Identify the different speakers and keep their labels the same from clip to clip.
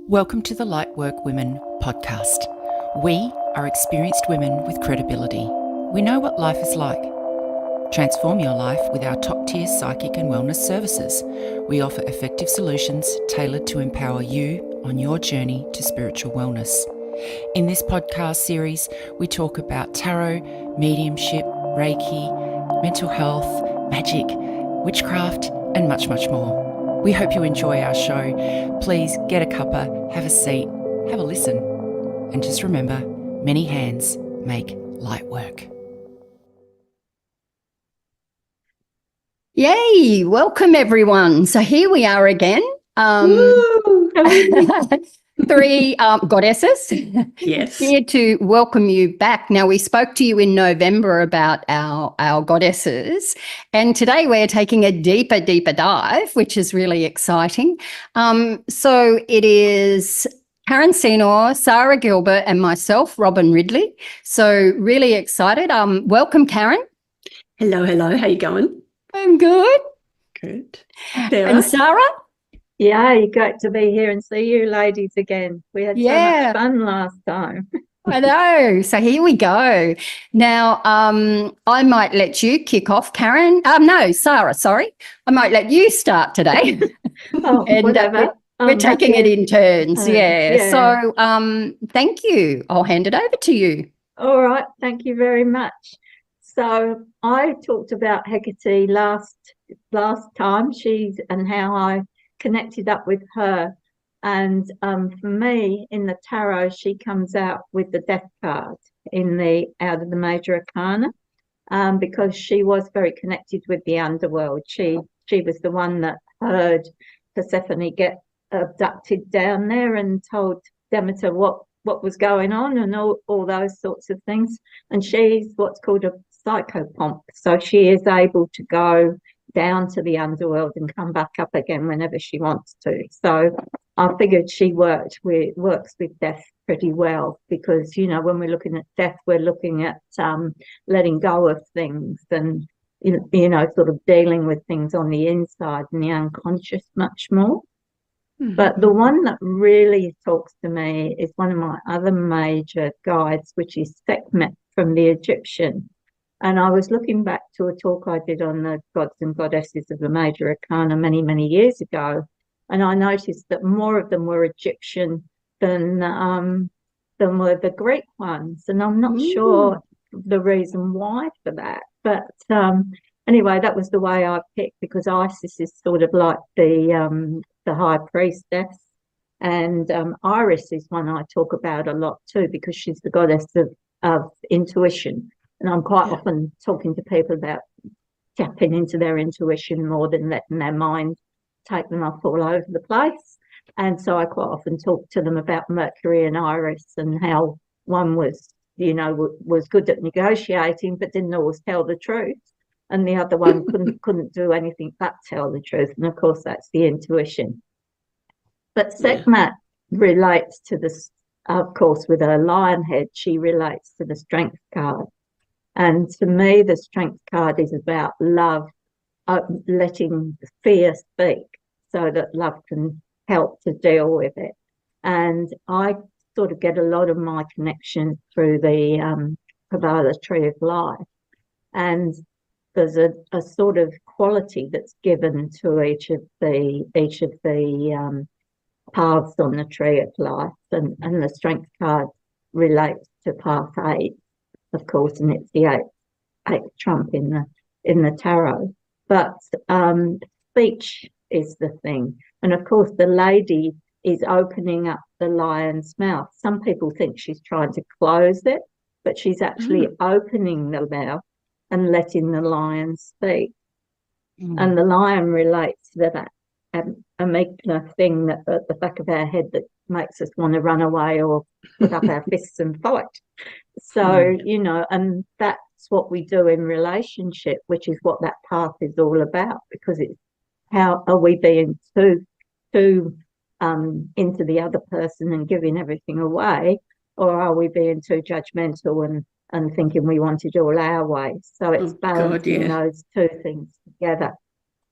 Speaker 1: Welcome to the Lightwork Women podcast. We are experienced women with credibility. We know what life is like. Transform your life with our top-tier psychic and wellness services. We offer effective solutions tailored to empower you on your journey to spiritual wellness. In this podcast series, we talk about tarot, mediumship, Reiki, mental health, magic, witchcraft, and much, much more. We hope you enjoy our show. Please get a cuppa, have a seat, have a listen. And just remember, many hands make light work.
Speaker 2: Yay! Welcome, everyone. So here we are again. Three goddesses.
Speaker 3: Yes.
Speaker 2: Here to welcome you back. Now, we spoke to you in November about our goddesses, and today we're taking a deeper dive, which is really exciting. So it is Karen Seinor, Sara Gilbert, and myself, Robyn Ridley. So really excited. Welcome, Karen.
Speaker 3: Hello. How you going?
Speaker 2: I'm good.
Speaker 3: Good.
Speaker 2: And Sara?
Speaker 4: Yeah, great to be here and see you ladies again. We had so much fun last time.
Speaker 2: I know. So here we go. Now, I might let you kick off, Karen. No, Sara, sorry. I might let you start today.
Speaker 4: And whatever.
Speaker 2: We're taking it in turns. Yeah. So thank you. I'll hand it over to you.
Speaker 4: All right. Thank you very much. So I talked about Hecate last time, and how I connected up with her, and for me in the tarot she comes out with the Death card out of the major arcana, because she was very connected with the underworld. She was the one that heard Persephone get abducted down there and told Demeter what was going on and all those sorts of things, and she's what's called a psychopomp, so she is able to go down to the underworld and come back up again whenever she wants to. So I figured she works with death pretty well, because when we're looking at death, we're looking at letting go of things and sort of dealing with things on the inside and the unconscious much more. Mm-hmm. But the one that really talks to me is one of my other major guides, which is Sekhmet from the Egyptian. And I was looking back to a talk I did on the gods and goddesses of the major arcana many, many years ago. And I noticed that more of them were Egyptian than were the Greek ones. And I'm not sure the reason why for that. But anyway, that was the way I picked, because Isis is sort of like the high priestess. And Iris is one I talk about a lot too, because she's the goddess of intuition. And I'm quite often talking to people about tapping into their intuition more than letting their mind take them off all over the place. And so I quite often talk to them about Mercury and Iris, and how one was good at negotiating but didn't always tell the truth, and the other one couldn't do anything but tell the truth. And of course that's the intuition. But Sekhmet relates to this, of course, with her lion head, she relates to the Strength card. And to me, the Strength card is about love, letting fear speak so that love can help to deal with it. And I sort of get a lot of my connection through the Kabbalah tree of life. And there's a sort of quality that's given to each of the paths on the tree of life. And the Strength card relates to path 8. Of course, and it's the eighth trump in the tarot. But speech is the thing, and of course the lady is opening up the lion's mouth. Some people think she's trying to close it, but she's actually opening the mouth and letting the lion speak. And the lion relates to that amygdala thing that at the back of our head that makes us want to run away or put up our fists and fight. So, and that's what we do in relationship, which is what that path is all about, because it's how are we being too into the other person and giving everything away, or are we being too judgmental and thinking we want it all our way? So it's balancing those two things together.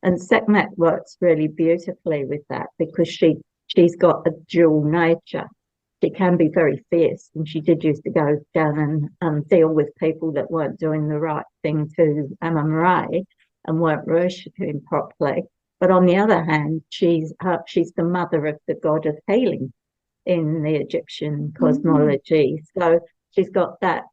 Speaker 4: And Sekhmet works really beautifully with that, because she she's got a dual nature. She can be very fierce, and she did used to go down and deal with people that weren't doing the right thing to Amma Murray and weren't worshipping properly. But on the other hand, she's the mother of the god of healing in the Egyptian cosmology. So she's got that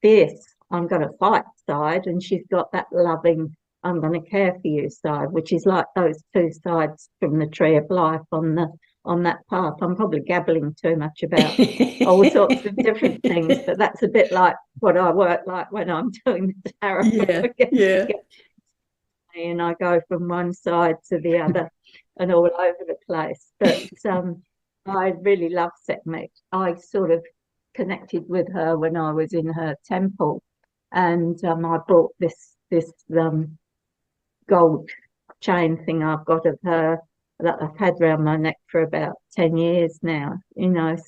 Speaker 4: fierce, I'm going to fight side, and she's got that loving, I'm going to care for you side, which is like those two sides from the tree of life on that path. I'm probably gabbling too much about all sorts of different things, but that's a bit like what I work like when I'm doing the tarot.
Speaker 3: Yeah.
Speaker 4: And I go from one side to the other and all over the place. But I really love Sekhmet. I sort of connected with her when I was in her temple, and I bought this gold chain thing I've got of her that I've had around my neck for about 10 years now,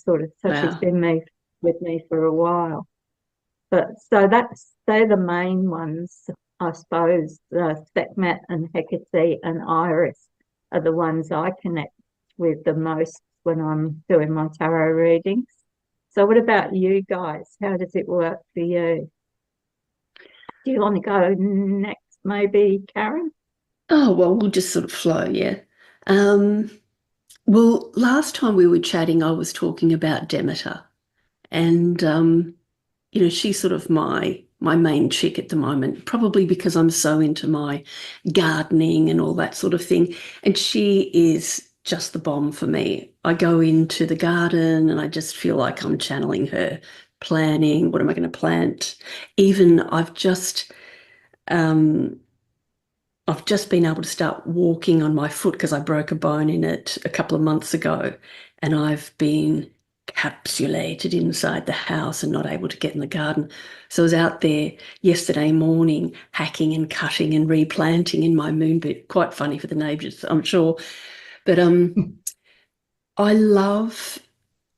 Speaker 4: sort of. So she's been with me for a while. But so they're the main ones, I suppose. Sekhmet and Hecate and Iris are the ones I connect with the most when I'm doing my tarot readings. So what about you guys? How does it work for you? Do you want to go next, maybe, Karen?
Speaker 3: Oh, well, we'll just sort of flow, yeah. Well, last time we were chatting, I was talking about Demeter, and she's sort of my main chick at the moment, probably because I'm so into my gardening and all that sort of thing. And she is just the bomb for me. I go into the garden and I just feel like I'm channeling her, planning, what am I going to plant? Even I've just been able to start walking on my foot because I broke a bone in it a couple of months ago, and I've been capsulated inside the house and not able to get in the garden. So I was out there yesterday morning hacking and cutting and replanting in my moonboot. Quite funny for the neighbours, I'm sure. But I love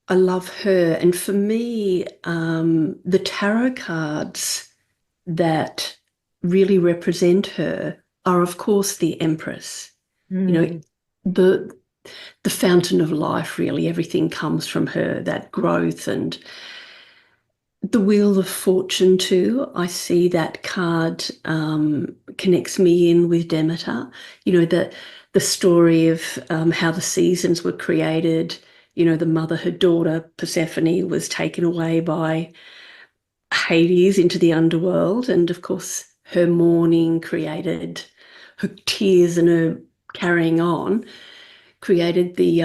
Speaker 3: her. And for me, the tarot cards that really represent her are, of course, the Empress. The fountain of life, really. Everything comes from her, that growth. And the Wheel of Fortune too. I see that card connects me in with Demeter. The story of how the seasons were created. The mother, her daughter, Persephone, was taken away by Hades into the underworld. And of course, her mourning created her tears, and her carrying on created the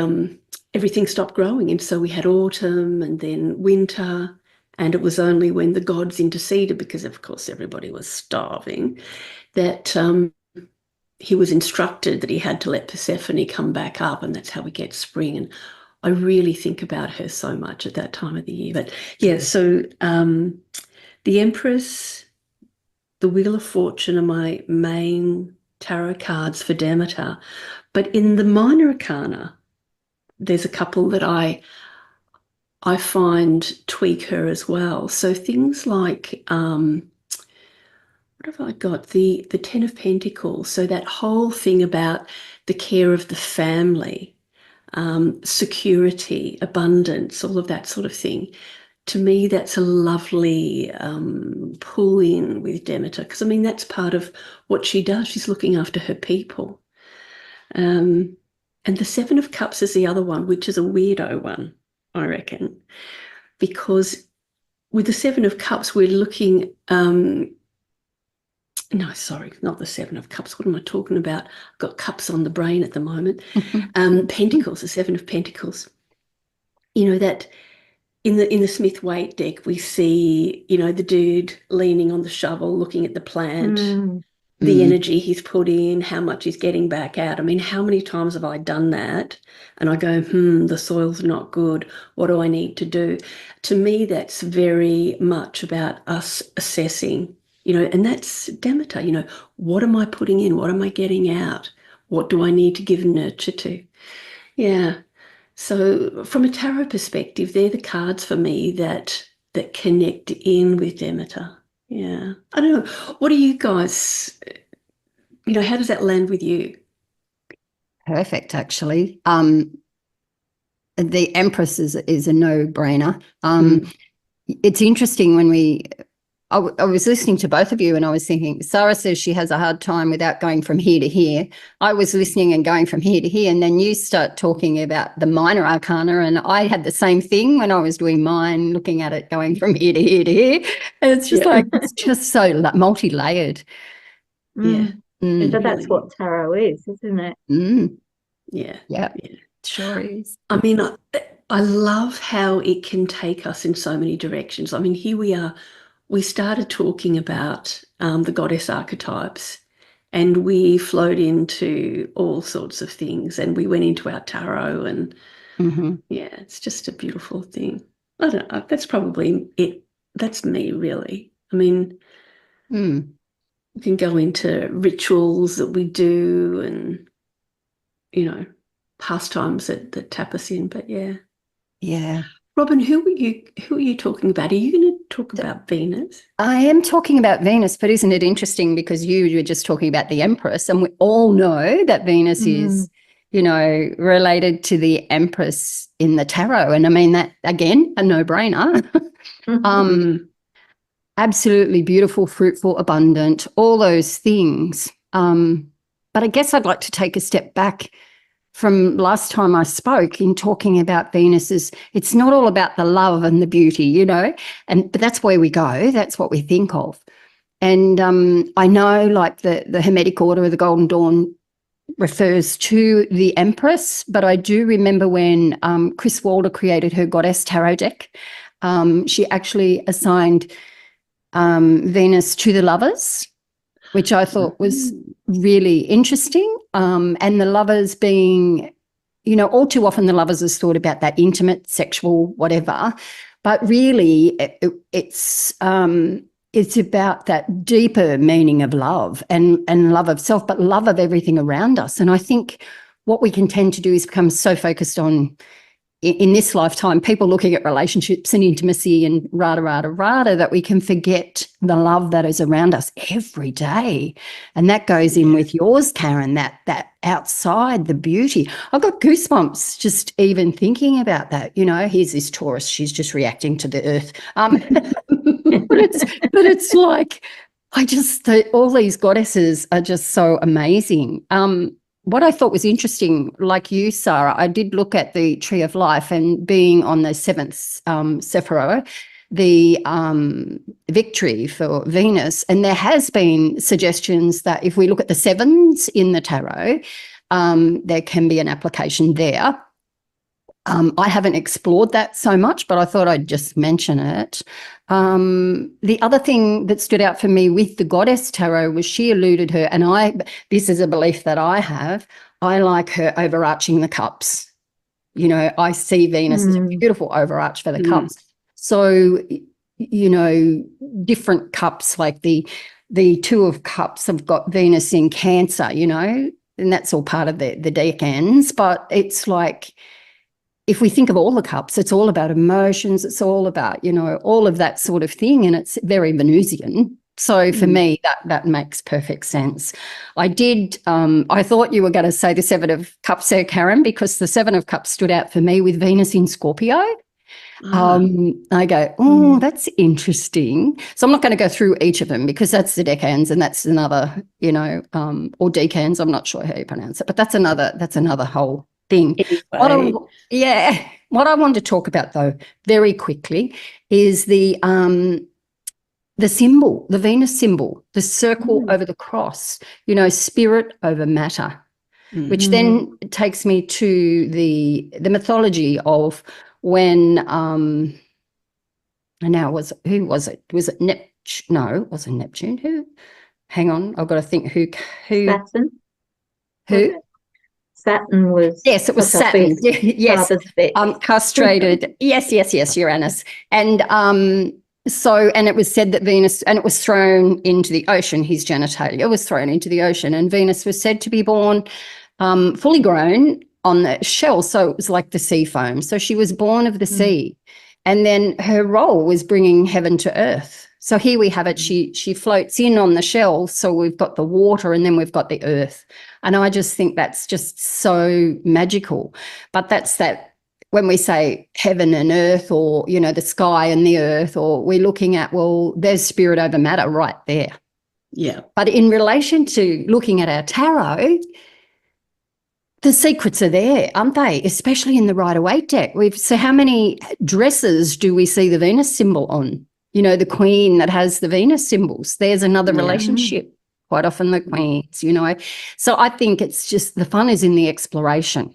Speaker 3: everything stopped growing. And so we had autumn and then winter. And it was only when the gods interceded, because of course everybody was starving, that he was instructed that he had to let Persephone come back up, and that's how we get spring. And I really think about her so much at that time of the year. But yeah, so the Empress, the Wheel of Fortune are my main tarot cards for Demeter. But in the minor arcana, there's a couple that I find tweak her as well. So things like, what have I got? The Ten of Pentacles. So that whole thing about the care of the family, security, abundance, all of that sort of thing. To me, that's a lovely pull in with Demeter, because, that's part of what she does. She's looking after her people. And the Seven of Cups is the other one, which is a weirdo one, I reckon, because with the Seven of Cups, we're looking, no, sorry, not the Seven of Cups. What am I talking about? I've got cups on the brain at the moment. Pentacles, the Seven of Pentacles. That in the Smith-Waite deck, we see, the dude leaning on the shovel, looking at the plant, the energy he's put in, how much he's getting back out. How many times have I done that? And I go, the soil's not good. What do I need to do? To me, that's very much about us assessing, and that's Demeter, what am I putting in? What am I getting out? What do I need to give nurture to? Yeah. So from a tarot perspective, they're the cards for me that connect in with Demeter. Yeah. I don't know. What do you guys, how does that land with you?
Speaker 2: Perfect, actually. the Empress is a no-brainer. It's interesting when I was listening to both of you and I was thinking, Sara says she has a hard time without going from here to here. I was listening and going from here to here, and then you start talking about the minor arcana, and I had the same thing when I was doing mine, looking at it going from here to here to here. And it's just like, it's just so multi-layered.
Speaker 3: Yeah.
Speaker 4: So that's what tarot is, isn't it?
Speaker 3: Yeah.
Speaker 2: It sure is.
Speaker 3: I mean, I love how it can take us in so many directions. I mean, here we are. We started talking about the goddess archetypes, and we flowed into all sorts of things, and we went into our tarot, and yeah, it's just a beautiful thing. I don't know. That's probably it. That's me, really. I mean, we can go into rituals that we do, and pastimes that tap us in. But yeah. Robyn, who are you talking about? Are you going to talk about Venus?
Speaker 2: I am talking about Venus, but isn't it interesting, because you were just talking about the Empress, and we all know that Venus is, related to the Empress in the tarot. And I mean, that, again, a no-brainer. Absolutely beautiful, fruitful, abundant, all those things. But I guess I'd like to take a step back from last time I spoke in talking about Venus. It's not all about the love and the beauty, but that's where we go. That's what we think of. And I know, like, the Hermetic Order of the Golden Dawn refers to the Empress, but I do remember when Chris Walder created her Goddess Tarot deck, she actually assigned Venus to the Lovers, which I thought was really interesting. And the Lovers being, all too often the Lovers is thought about that intimate, sexual, whatever. But really it's about that deeper meaning of love and love of self, but love of everything around us. And I think what we can tend to do is become so focused on, in this lifetime, people looking at relationships and intimacy and rada, that we can forget the love that is around us every day. And that goes in with yours, Karen, that outside, the beauty. I've got goosebumps just even thinking about that. Here's this Taurus, she's just reacting to the earth. But it's like, all these goddesses are just so amazing. What I thought was interesting, like you, Sara, I did look at the Tree of Life, and being on the 7th Sephirah, the victory for Venus, and there has been suggestions that if we look at the sevens in the tarot, there can be an application there. I haven't explored that so much, but I thought I'd just mention it. The other thing that stood out for me with the Goddess Tarot was she alluded her, and this is a belief that I have, I like her overarching the cups. I see Venus as a beautiful overarch for the cups. So, different cups, like the Two of Cups have got Venus in Cancer, and that's all part of the decans, but it's like, if we think of all the cups, it's all about emotions. It's all about, all of that sort of thing. And it's very Venusian. So for me, that makes perfect sense. I thought you were going to say the 7 of Cups there, Karen, because the 7 of Cups stood out for me with Venus in Scorpio. I go, that's interesting. So I'm not going to go through each of them, because that's the decans, and that's another, or decans. I'm not sure how you pronounce it, but that's another whole thing. Anyway. What I want to talk about, though, very quickly, is the symbol, the Venus symbol, the circle over the cross, spirit over matter, which then takes me to the mythology of when who was it? Was it Neptune? No, it wasn't Neptune. Who? Hang on, I've got to think who
Speaker 4: Saturn.
Speaker 2: Who?
Speaker 4: Saturn was.
Speaker 2: Yes, it was Saturn. Yes, castrated. Yes, Uranus. And and it was said that Venus, and it was thrown into the ocean, his genitalia was thrown into the ocean, and Venus was said to be born fully grown on the shell. So it was like the sea foam. So she was born of the sea. And then her role was bringing heaven to earth. So here we have it. She floats in on the shell. So we've got the water, and then we've got the earth. And I just think that's just so magical. But that's that when we say heaven and earth, or, you know, the sky and the earth, or we're looking at, well, there's spirit over matter right there.
Speaker 3: Yeah.
Speaker 2: But in relation to looking at our tarot, the secrets are there, aren't they? Especially in the Rider-Waite deck. So how many dresses do we see the Venus symbol on? You know, the queen that has the Venus symbols. There's another relationship. Quite often the queens, you know. So I think it's just the fun is in the exploration.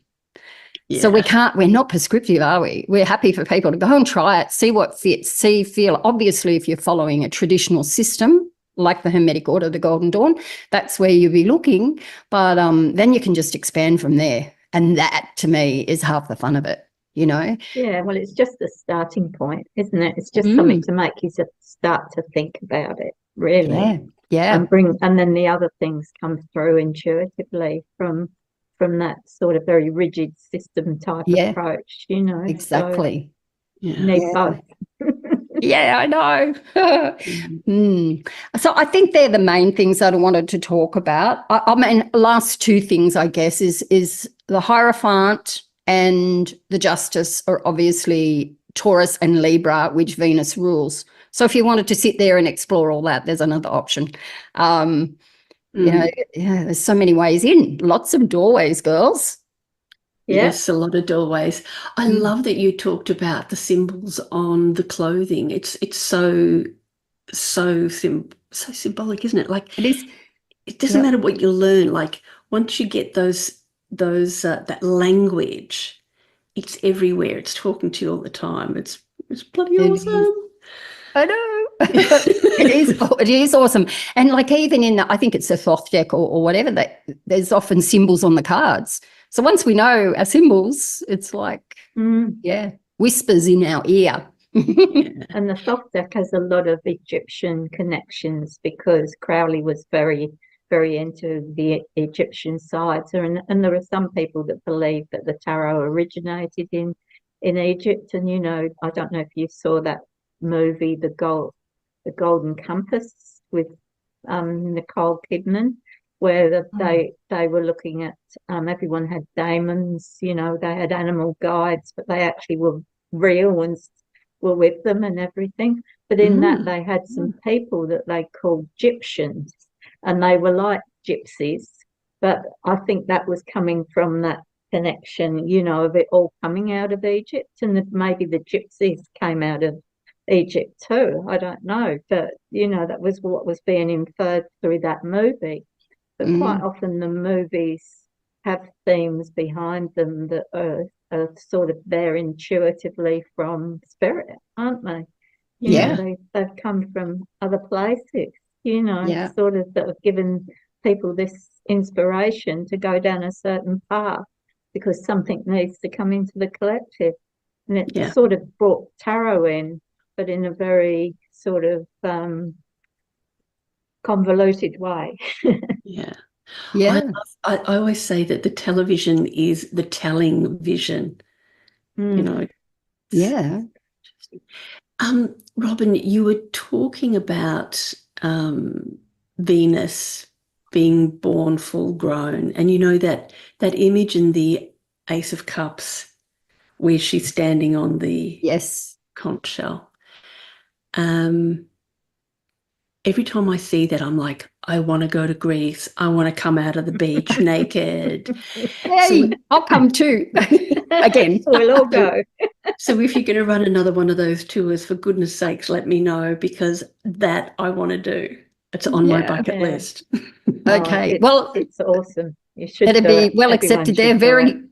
Speaker 3: Yeah.
Speaker 2: So we're not prescriptive, are we? We're happy for people to go and try it, see what fits, feel. Obviously, if you're following a traditional system, like the Hermetic Order, the Golden Dawn, that's where you'll be looking. But then you can just expand from there. And that, to me, is half the fun of it, you know?
Speaker 4: Yeah, well, it's just a starting point, isn't it? It's just something to make you start to think about it, really.
Speaker 2: Yeah.
Speaker 4: And then the other things come through intuitively from that sort of very rigid system type approach, you know.
Speaker 2: Exactly.
Speaker 4: So you need both.
Speaker 2: Yeah, I know. So I think they're the main things that I wanted to talk about. I mean, last two things, I guess, is the Hierophant and the Justice are obviously Taurus and Libra, which Venus rules. So if you wanted to sit there and explore all that, there's another option. You know, there's so many ways in, lots of doorways, girls.
Speaker 3: Yes, a lot of doorways. I love that you talked about the symbols on the clothing. It's so symbolic, isn't it? Like
Speaker 2: it is.
Speaker 3: It doesn't matter what you learn. Like once you get those that language, it's everywhere. It's talking to you all the time. It's bloody awesome.
Speaker 2: I know. It is awesome. And like even in I think it's a Thoth deck or whatever, that there's often symbols on the cards. So once we know our symbols, it's like, whispers in our ear.
Speaker 4: And the Thoth deck has a lot of Egyptian connections because Crowley was very, very into the Egyptian side. So, and there are some people that believe that the tarot originated in Egypt. And, you know, I don't know if you saw that movie, The Golden Compass, with Nicole Kidman, where they were looking at everyone had daemons, you know, they had animal guides, but they actually were real and were with them and everything. But in that they had some people that they called Egyptians, and they were like gypsies. But I think that was coming from that connection, you know, of it all coming out of Egypt, and maybe the gypsies came out of Egypt too. I don't know, but you know, that was what was being inferred through that movie. But quite often the movies have themes behind them that are sort of there intuitively from spirit, aren't they? You know, they've come from other places, you know, sort of that have given people this inspiration to go down a certain path because something needs to come into the collective. And it sort of brought tarot in, but in a very sort of convoluted way.
Speaker 3: I always say that the television is the telling vision, you know. Robyn, you were talking about Venus being born full grown, and you know that image in the Ace of Cups where she's standing on the conch shell. Every time I see that, I'm like, I want to go to Greece. I want to come out of the beach naked.
Speaker 2: Hey, I'll come too. Again,
Speaker 4: we'll all go.
Speaker 3: So if you're going to run another one of those tours, for goodness sakes, let me know, because that I want to do. It's on my bucket list.
Speaker 2: Okay. Well,
Speaker 4: it's awesome. You should.
Speaker 2: It'd be well accepted. They're very,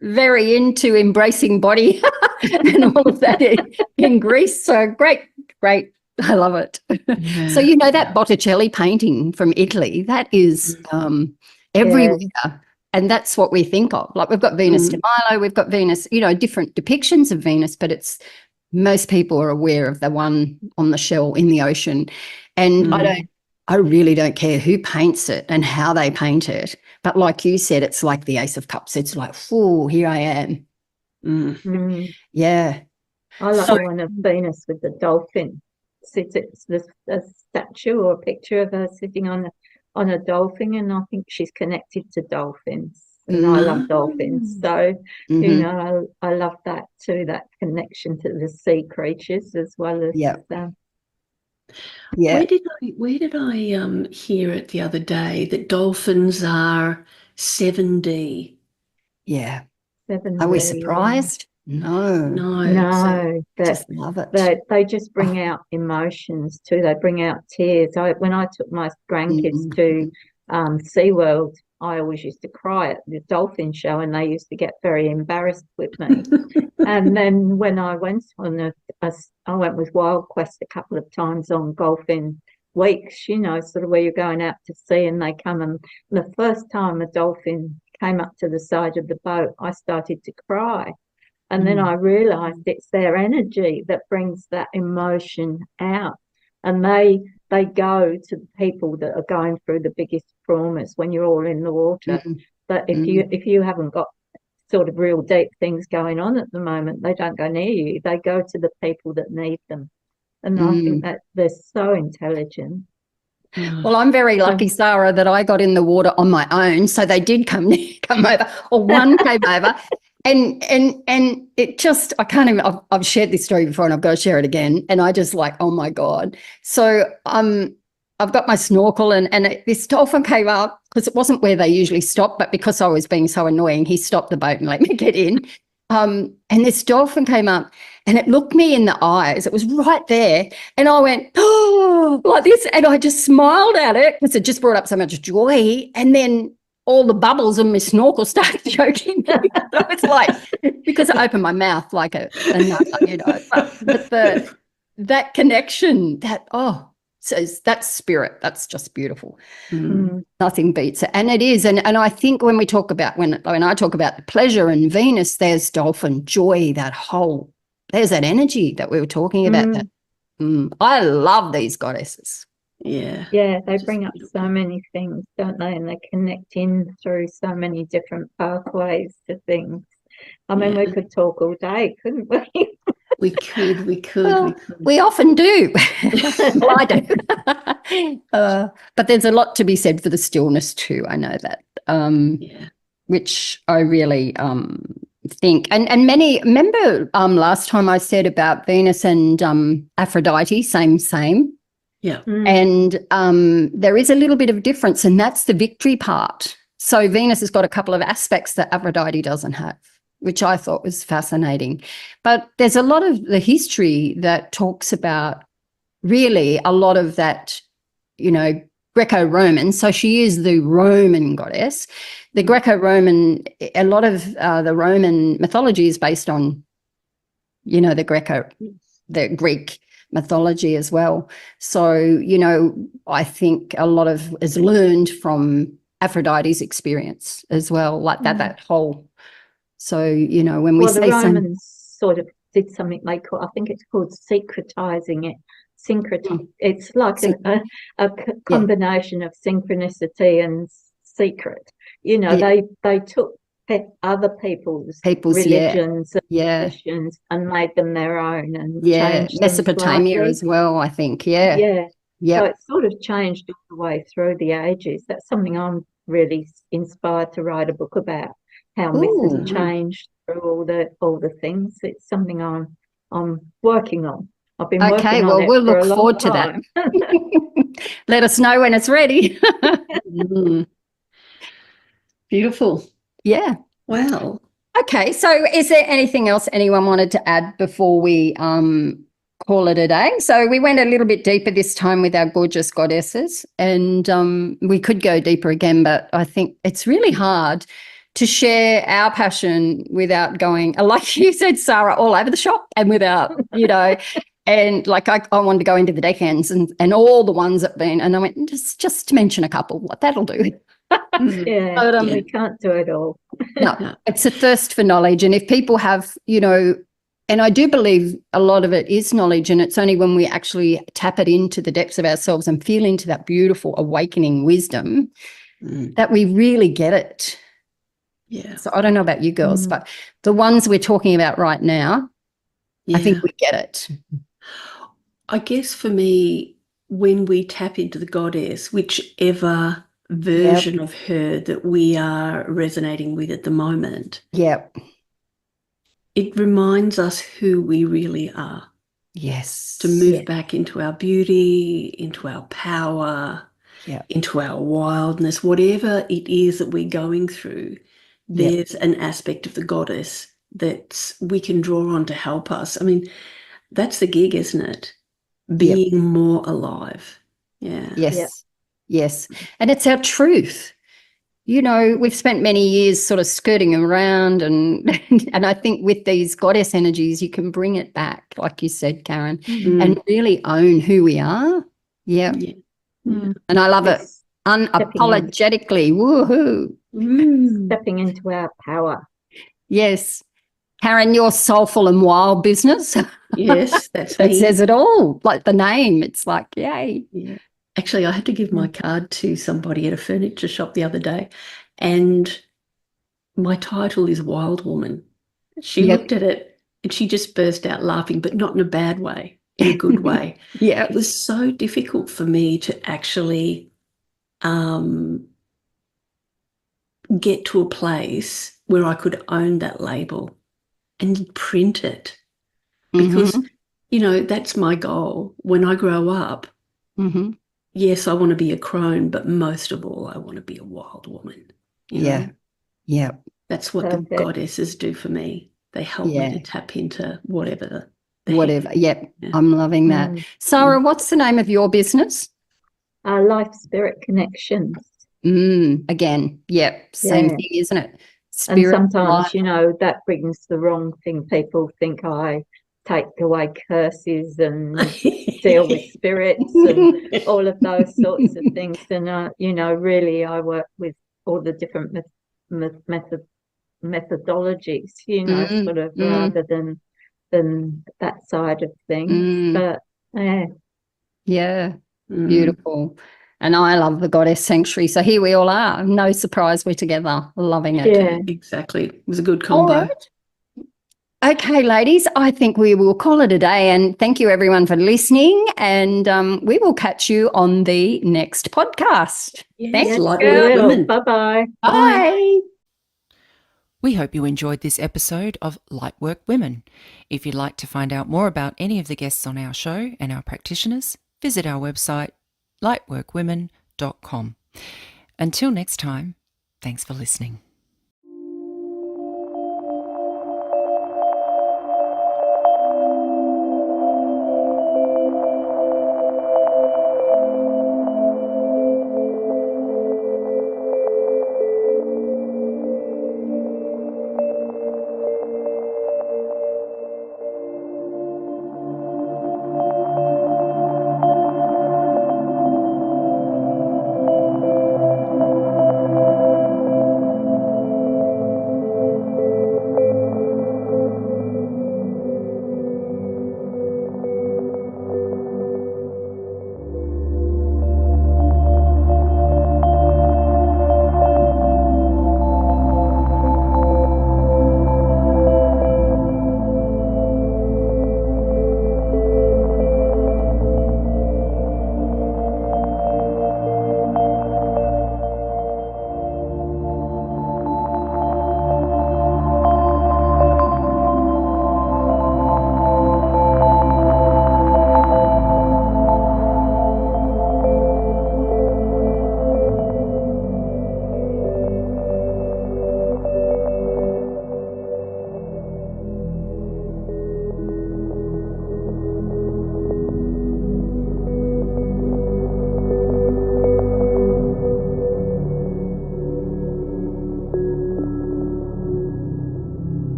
Speaker 2: very into embracing body and all of that in Greece. So great. I love it. So, you know, that Botticelli painting from Italy, that is everywhere. And that's what we think of. Like we've got Venus de Milo, we've got Venus, you know, different depictions of Venus, but most people are aware of the one on the shell in the ocean. And I really don't care who paints it and how they paint it. But like you said, it's like the Ace of Cups. It's like, oh, here I am. Yeah.
Speaker 4: I like the one of Venus with the dolphin. It's a statue or a picture of her sitting on a dolphin, and I think she's connected to dolphins. and I love dolphins. So, you
Speaker 2: Mhm.
Speaker 4: know, I love that too, that connection to the sea creatures as well as
Speaker 2: Yeah.
Speaker 4: the
Speaker 2: Yeah.
Speaker 3: Where did I hear it the other day that dolphins are 7D?
Speaker 2: Yeah.
Speaker 4: 7D.
Speaker 2: Are we surprised? No.
Speaker 3: No. So
Speaker 4: No, that
Speaker 2: Just love it.
Speaker 4: they just bring
Speaker 2: Oh.
Speaker 4: out emotions too. They bring out tears. When I took my grandkids to SeaWorld, I always used to cry at the dolphin show, and they used to get very embarrassed with me. And then when I went on I went with Wild Quest a couple of times on golfing weeks, you know, sort of where you're going out to sea and they come, and the first time a dolphin came up to the side of the boat, I started to cry. And then I realized it's their energy that brings that emotion out. And they go to the people that are going through the biggest traumas when you're all in the water.
Speaker 2: Mm.
Speaker 4: But if you haven't got sort of real deep things going on at the moment, they don't go near you. They go to the people that need them. And I think that they're so intelligent.
Speaker 2: Well, I'm very lucky, Sara, that I got in the water on my own. So they did come over, or one came over. And it just, I can't even, I've shared this story before and I've got to share it again. And I just like, oh my God. So I've got my snorkel and this dolphin came up because it wasn't where they usually stop, but because I was being so annoying, he stopped the boat and let me get in. And this dolphin came up and it looked me in the eyes. It was right there. And I went, oh, like this. And I just smiled at it because it just brought up so much joy. And then all the bubbles in my snorkel started choking me. So it's like, because I opened my mouth like a nut, you know, but that connection, so that's spirit. That's just beautiful. Nothing beats it. And it is. And I think when we talk about, when I talk about the pleasure and Venus, there's dolphin joy, there's that energy that we were talking about. That I love these goddesses.
Speaker 3: Yeah.
Speaker 4: Yeah, they bring up so many things, don't they? And they connect in through so many different pathways to things. I mean, we could talk all day, couldn't we?
Speaker 3: We could.
Speaker 2: We often do. Well, I do. But there's a lot to be said for the stillness too. I know that. Which I really think. And many, remember last time I said about Venus and Aphrodite, same.
Speaker 3: Yeah.
Speaker 2: And there is a little bit of difference, and that's the victory part. So Venus has got a couple of aspects that Aphrodite doesn't have, which I thought was fascinating. But there's a lot of the history that talks about really a lot of that, you know, Greco-Roman. So she is the Roman goddess. The Greco-Roman, a lot of the Roman mythology is based on, you know, the Greek mythology as well. So, you know, I think a lot of is learned from Aphrodite's experience as well, like that whole. So, you know, when we say
Speaker 4: the Romans sort of did something they call, I think it's called syncretizing it. It's like a combination of synchronicity and secret. You know, they took other people's religions and traditions and made them their own, and changed
Speaker 2: Mesopotamia as well, I think. So
Speaker 4: it's sort of changed all the way through the ages. That's something I'm really inspired to write a book about, how myth has changed through all the things. It's something I'm working on. I've been working on it
Speaker 2: we'll
Speaker 4: for
Speaker 2: look
Speaker 4: a long
Speaker 2: forward
Speaker 4: time.
Speaker 2: to that. Let us know when it's ready.
Speaker 3: Beautiful.
Speaker 2: Yeah.
Speaker 3: Wow.
Speaker 2: Okay, so is there anything else anyone wanted to add before we call it a day? So we went a little bit deeper this time with our gorgeous goddesses, and we could go deeper again, but I think it's really hard to share our passion without going, like you said, Sara, all over the shop, and without, you know, and like I wanted to go into the deckhands and all the ones that been, and I went, just to mention a couple, that'll do.
Speaker 4: But, we can't do it all.
Speaker 2: No, it's a thirst for knowledge. And if people have, you know, and I do believe a lot of it is knowledge, and it's only when we actually tap it into the depths of ourselves and feel into that beautiful awakening wisdom that we really get it.
Speaker 3: Yeah.
Speaker 2: So I don't know about you girls, but the ones we're talking about right now, I think we get it.
Speaker 3: I guess for me, when we tap into the goddess, whichever version of her that we are resonating with at the moment.
Speaker 2: Yep.
Speaker 3: It reminds us who we really are.
Speaker 2: Yes.
Speaker 3: To move back into our beauty, into our power, into our wildness, whatever it is that we're going through, there's an aspect of the goddess that we can draw on to help us. I mean, that's the gig, isn't it? Being more alive. Yeah.
Speaker 2: Yes.
Speaker 4: Yep.
Speaker 2: Yes. And it's our truth. You know, we've spent many years sort of skirting around and I think with these goddess energies, you can bring it back, like you said, Karen, and really own who we are. Yeah. And I love it. Unapologetically. Woohoo.
Speaker 4: Stepping into our power.
Speaker 2: Yes. Karen, your Soulful and Wild business.
Speaker 3: Yes, that's
Speaker 2: That
Speaker 3: me.
Speaker 2: says it all. Like the name. It's like, yay.
Speaker 3: Yeah. Actually, I had to give my card to somebody at a furniture shop the other day, and my title is Wild Woman. She looked at it and she just burst out laughing, but not in a bad way, in a good way. It was so difficult for me to actually get to a place where I could own that label and print it. Because, you know, that's my goal. When I grow up, yes, I want to be a crone, but most of all, I want to be a wild woman. You know?
Speaker 2: Yeah.
Speaker 3: That's what the goddesses do for me. They help me to tap into whatever.
Speaker 2: I'm loving that. Sara, what's the name of your business?
Speaker 4: Life Spirit Connections.
Speaker 2: Again, same thing, isn't it? Spirit,
Speaker 4: and sometimes,
Speaker 2: life.
Speaker 4: you know, that brings the wrong thing. People think I take away curses and deal with spirits and all of those sorts of things. And, you know, really I work with all the different methodologies, you know, sort of rather than that side of things. But,
Speaker 2: beautiful. And I love the Goddess Sanctuary. So here we all are. No surprise we're together. Loving it.
Speaker 3: Yeah, exactly. It was a good combo.
Speaker 2: All right. Okay, ladies, I think we will call it a day. And thank you, everyone, for listening. And we will catch you on the next podcast.
Speaker 3: Thanks, girls.
Speaker 4: Bye-bye.
Speaker 2: Bye.
Speaker 1: We hope you enjoyed this episode of Lightwork Women. If you'd like to find out more about any of the guests on our show and our practitioners, visit our website, lightworkwomen.com. Until next time, thanks for listening.